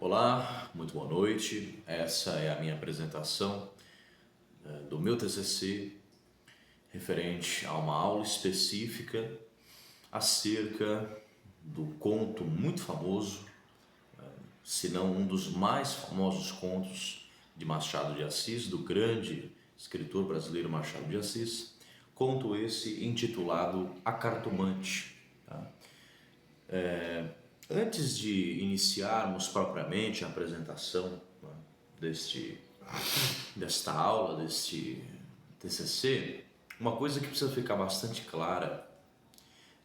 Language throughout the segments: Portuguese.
Olá, muito boa noite. Essa é a minha apresentação do meu TCC referente a uma aula específica acerca do conto muito famoso, se não um dos mais famosos contos de Machado de Assis, do grande escritor brasileiro Machado de Assis, conto esse intitulado A Cartomante. Tá? Antes de iniciarmos propriamente a apresentação, né, desta aula, deste TCC, uma coisa que precisa ficar bastante clara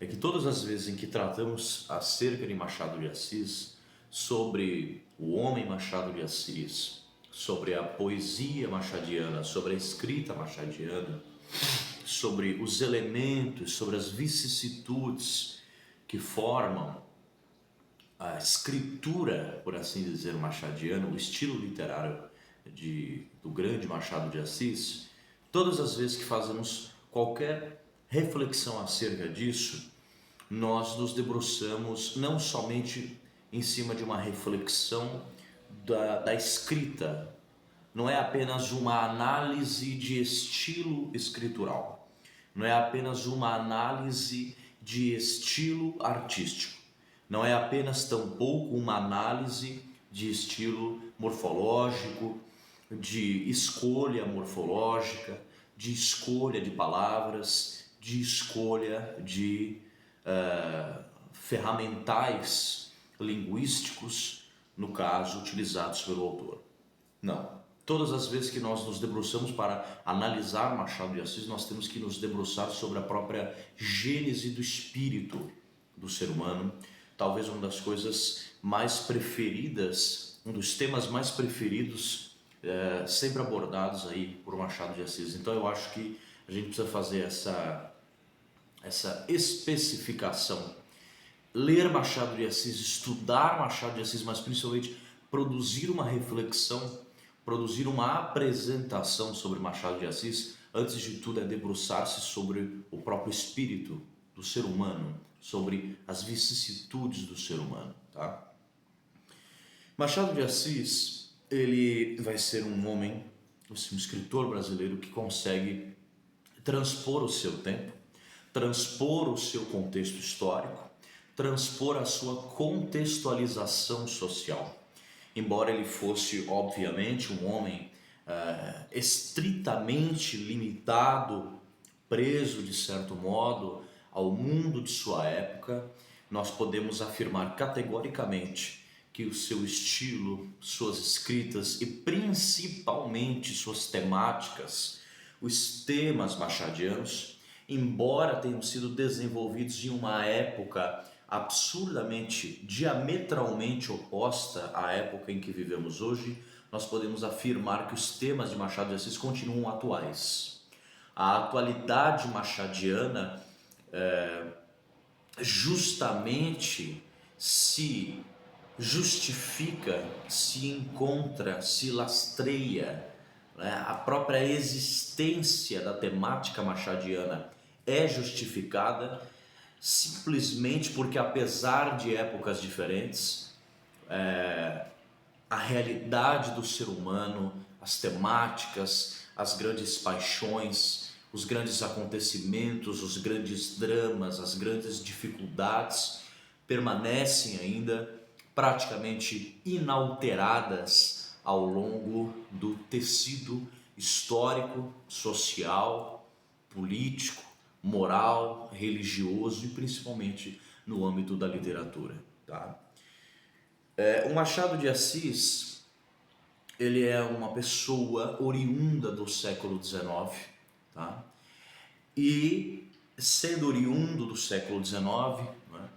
é que todas as vezes em que tratamos acerca de Machado de Assis, sobre o homem Machado de Assis, sobre a poesia machadiana, sobre a escrita machadiana, sobre os elementos, sobre as vicissitudes que formam a escritura, por assim dizer, machadiana, o estilo literário do grande Machado de Assis, todas as vezes que fazemos qualquer reflexão acerca disso, nós nos debruçamos não somente em cima de uma reflexão da escrita, não é apenas uma análise de estilo escritural, não é apenas uma análise de estilo artístico, não é apenas tampouco uma análise de estilo morfológico, de escolha morfológica, de escolha de palavras, de escolha de ferramentais linguísticos, no caso, utilizados pelo autor. Não. Todas as vezes que nós nos debruçamos para analisar Machado de Assis, nós temos que nos debruçar sobre a própria gênese do espírito do ser humano, talvez uma das coisas mais preferidas, um dos temas mais preferidos sempre abordados aí por Machado de Assis. Então eu acho que a gente precisa fazer essa especificação. Ler Machado de Assis, estudar Machado de Assis, mas principalmente produzir uma reflexão, produzir uma apresentação sobre Machado de Assis, antes de tudo é debruçar-se sobre o próprio espírito do ser humano, sobre as vicissitudes do ser humano, tá? Machado de Assis, ele vai ser um homem, um escritor brasileiro que consegue transpor o seu tempo, transpor o seu contexto histórico, transpor a sua contextualização social. Embora ele fosse, obviamente, um homem estritamente limitado, preso, de certo modo, ao mundo de sua época, nós podemos afirmar categoricamente que o seu estilo, suas escritas e principalmente suas temáticas, os temas machadianos, embora tenham sido desenvolvidos em uma época absurdamente, diametralmente oposta à época em que vivemos hoje, nós podemos afirmar que os temas de Machado de Assis continuam atuais. A atualidade machadiana justamente se justifica, se encontra, se lastreia, né? A própria existência da temática machadiana é justificada simplesmente porque, apesar de épocas diferentes, a realidade do ser humano, as temáticas, as grandes paixões, os grandes acontecimentos, os grandes dramas, as grandes dificuldades permanecem ainda praticamente inalteradas ao longo do tecido histórico, social, político, moral, religioso e principalmente no âmbito da literatura, tá? O Machado de Assis, ele é uma pessoa oriunda do século XIX, tá? E sendo oriundo do século XIX, né,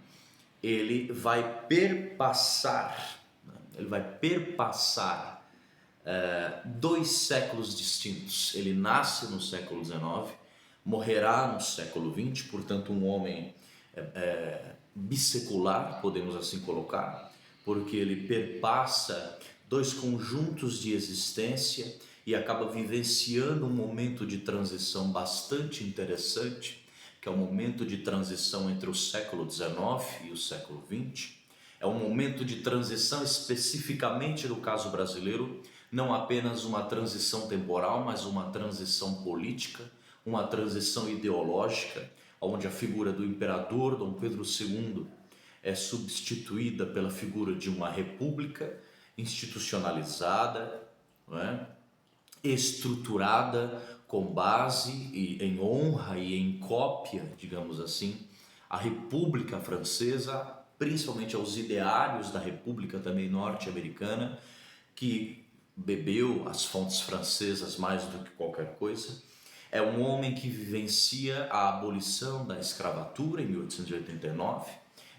ele vai perpassar, dois séculos distintos. Ele nasce no século XIX, morrerá no século XX, portanto um homem bissecular, podemos assim colocar, porque ele perpassa dois conjuntos de existência e acaba vivenciando um momento de transição bastante interessante, que é o momento de transição entre o século XIX e o século XX, É um momento de transição, especificamente no caso brasileiro, não apenas uma transição temporal, mas uma transição política, uma transição ideológica, onde a figura do imperador Dom Pedro II é substituída pela figura de uma república institucionalizada, não é? Estruturada com base em honra e em cópia, digamos assim, a República Francesa, principalmente aos ideários da República também norte-americana, que bebeu as fontes francesas mais do que qualquer coisa. É um homem que vivencia a abolição da escravatura em 1889.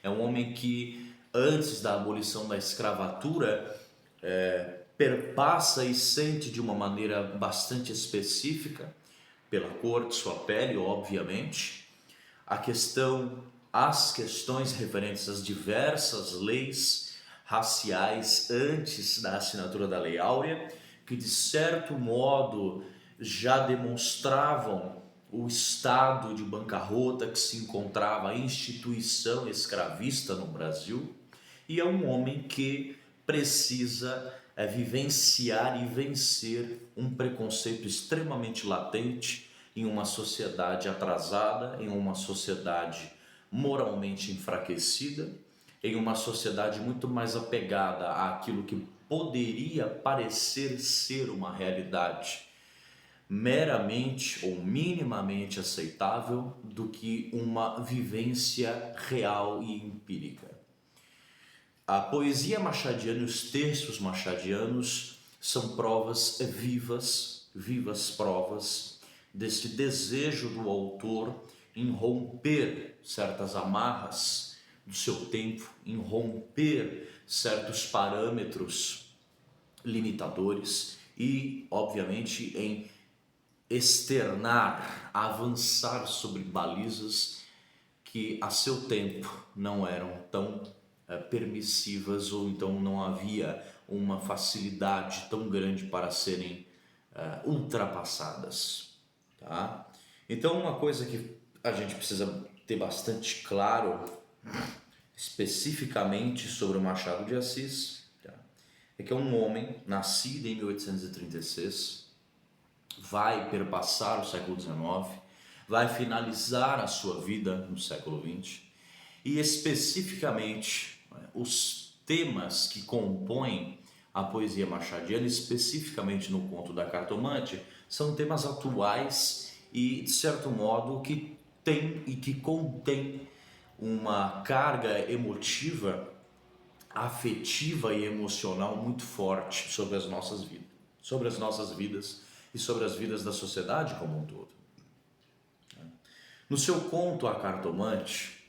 É um homem que, antes da abolição da escravatura, perpassa e sente de uma maneira bastante específica, pela cor de sua pele, obviamente, as questões referentes às diversas leis raciais antes da assinatura da Lei Áurea, que de certo modo já demonstravam o estado de bancarrota que se encontrava a instituição escravista no Brasil, e é um homem que precisa vivenciar e vencer um preconceito extremamente latente em uma sociedade atrasada, em uma sociedade moralmente enfraquecida, em uma sociedade muito mais apegada àquilo que poderia parecer ser uma realidade meramente ou minimamente aceitável do que uma vivência real e empírica. A poesia machadiana e os textos machadianos são provas vivas provas deste desejo do autor em romper certas amarras do seu tempo, em romper certos parâmetros limitadores e, obviamente, em externar, avançar sobre balizas que a seu tempo não eram tão permissivas, ou então não havia uma facilidade tão grande para serem ultrapassadas, tá? Então, uma coisa que a gente precisa ter bastante claro especificamente sobre o Machado de Assis, tá? É que é um homem nascido em 1836, vai perpassar o século XIX, vai finalizar a sua vida no século XX, e especificamente os temas que compõem a poesia machadiana, especificamente no conto da Cartomante, são temas atuais e, de certo modo, que tem e que contém uma carga emotiva, afetiva e emocional muito forte sobre as nossas vidas e sobre as vidas da sociedade como um todo. No seu conto A Cartomante,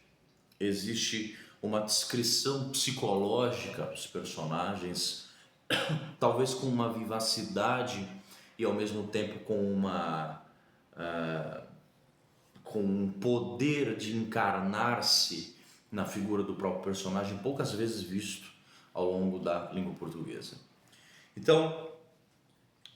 existe uma descrição psicológica dos personagens, talvez com uma vivacidade e ao mesmo tempo com um poder de encarnar-se na figura do próprio personagem, poucas vezes visto ao longo da língua portuguesa. Então,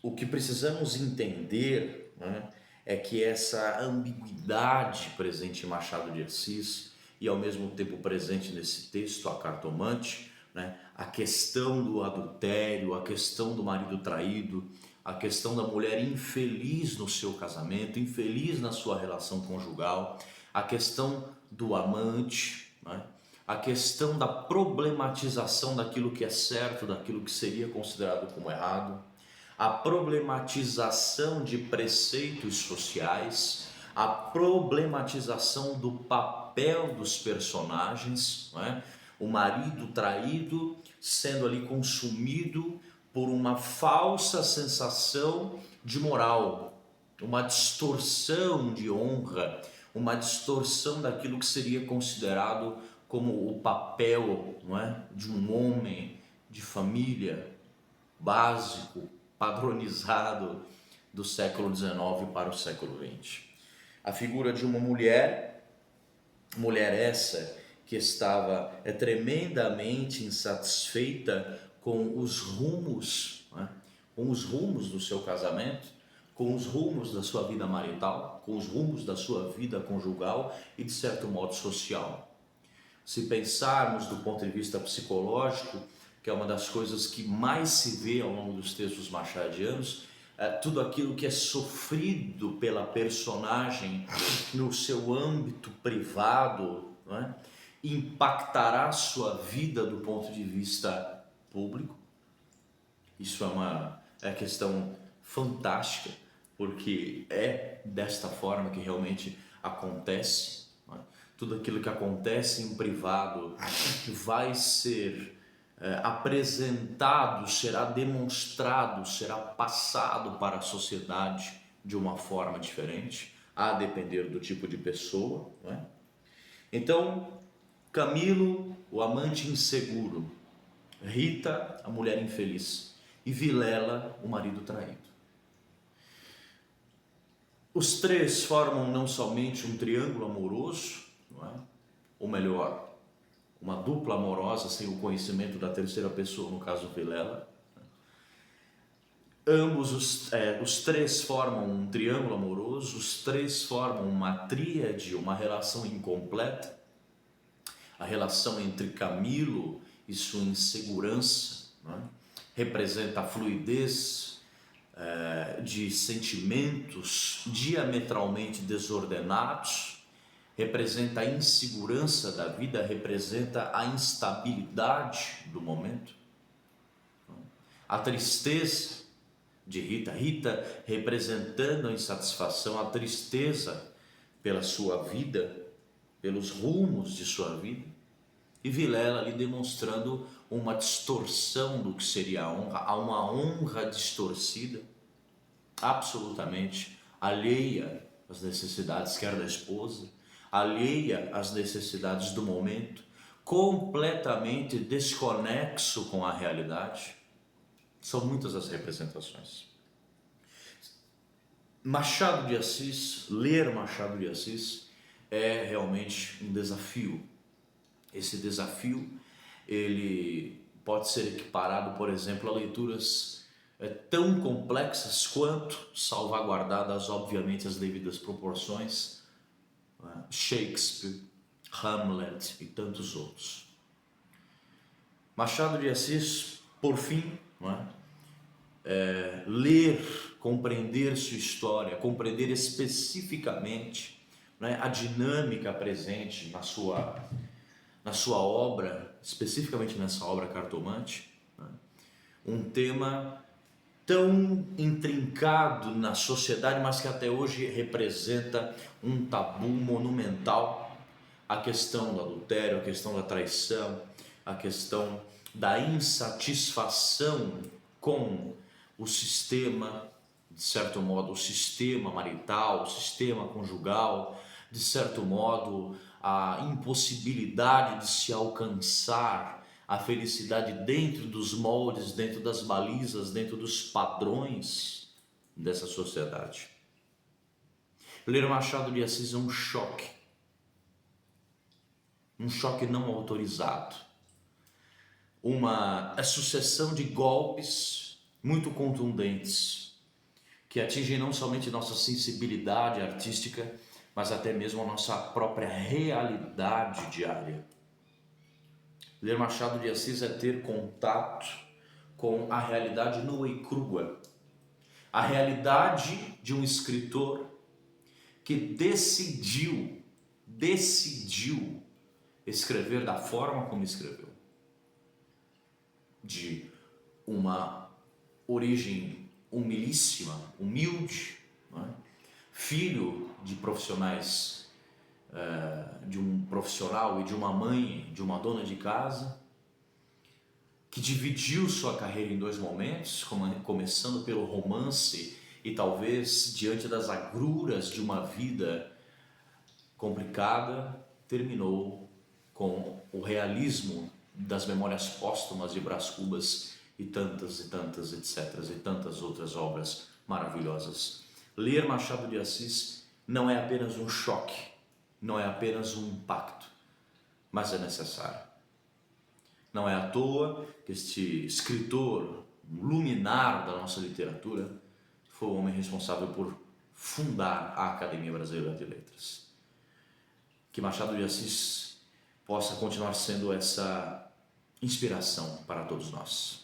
o que precisamos entender, né, é que essa ambiguidade presente em Machado de Assis e ao mesmo tempo presente nesse texto, A Cartomante, né, a questão do adultério, a questão do marido traído, a questão da mulher infeliz no seu casamento, infeliz na sua relação conjugal, a questão do amante, né, a questão da problematização daquilo que é certo, daquilo que seria considerado como errado, a problematização de preceitos sociais, a problematização do papel dos personagens, não é? O marido traído sendo ali consumido por uma falsa sensação de moral, uma distorção de honra, uma distorção daquilo que seria considerado como o papel, não é? De um homem de família básico, padronizado do século XIX para o século XX. A figura de uma mulher essa que estava tremendamente insatisfeita com os rumos, né? Com os rumos do seu casamento, com os rumos da sua vida marital, com os rumos da sua vida conjugal e de certo modo social. Se pensarmos do ponto de vista psicológico, que é uma das coisas que mais se vê ao longo dos textos machadianos, tudo aquilo que é sofrido pela personagem no seu âmbito privado, não é? Impactará sua vida do ponto de vista público. Isso é questão fantástica, porque é desta forma que realmente acontece, não é? Tudo aquilo que acontece em privado vai ser apresentado, será demonstrado, será passado para a sociedade de uma forma diferente, a depender do tipo de pessoa, não é? Então, Camilo, o amante inseguro, Rita, a mulher infeliz, e Vilela, o marido traído. Os três formam não somente um triângulo amoroso, não é? Ou melhor, uma dupla amorosa sem o conhecimento da terceira pessoa, no caso Vilela. Ambos os três formam um triângulo amoroso, os três formam uma tríade, uma relação incompleta. A relação entre Camilo e sua insegurança, né, representa a fluidez de sentimentos diametralmente desordenados, representa a insegurança da vida, representa a instabilidade do momento. A tristeza de Rita representando a insatisfação, a tristeza pela sua vida, pelos rumos de sua vida, e Vilela ali demonstrando uma distorção do que seria a honra, há uma honra distorcida, absolutamente alheia às necessidades quer da esposa, alheia às necessidades do momento, completamente desconexo com a realidade. São muitas as representações. Machado de Assis, ler Machado de Assis é realmente um desafio. Esse desafio, ele pode ser equiparado, por exemplo, a leituras tão complexas quanto, salvaguardadas obviamente as devidas proporções, Shakespeare, Hamlet e tantos outros. Machado de Assis, por fim, ler, compreender sua história, compreender especificamente a dinâmica presente na sua obra, especificamente nessa obra Cartomante, um tema tão intrincado na sociedade, mas que até hoje representa um tabu monumental, a questão do adultério, a questão da traição, a questão da insatisfação com o sistema, de certo modo, o sistema marital, o sistema conjugal, de certo modo, a impossibilidade de se alcançar a felicidade dentro dos moldes, dentro das balizas, dentro dos padrões dessa sociedade. Ler Machado de Assis é um choque não autorizado, uma sucessão de golpes muito contundentes que atingem não somente nossa sensibilidade artística, mas até mesmo a nossa própria realidade diária. Ler Machado de Assis é ter contato com a realidade nua e crua, a realidade de um escritor que decidiu escrever da forma como escreveu, de uma origem humilíssima, humilde, filho de profissionais, de um profissional e de uma mãe, de uma dona de casa, que dividiu sua carreira em dois momentos, começando pelo romance e talvez diante das agruras de uma vida complicada, terminou com o realismo das Memórias Póstumas de Brás Cubas e tantas, etc., e tantas outras obras maravilhosas. Ler Machado de Assis não é apenas um choque, não é apenas um impacto, mas é necessário. Não é à toa que este escritor, um luminar da nossa literatura, foi o homem responsável por fundar a Academia Brasileira de Letras. Que Machado de Assis possa continuar sendo essa inspiração para todos nós.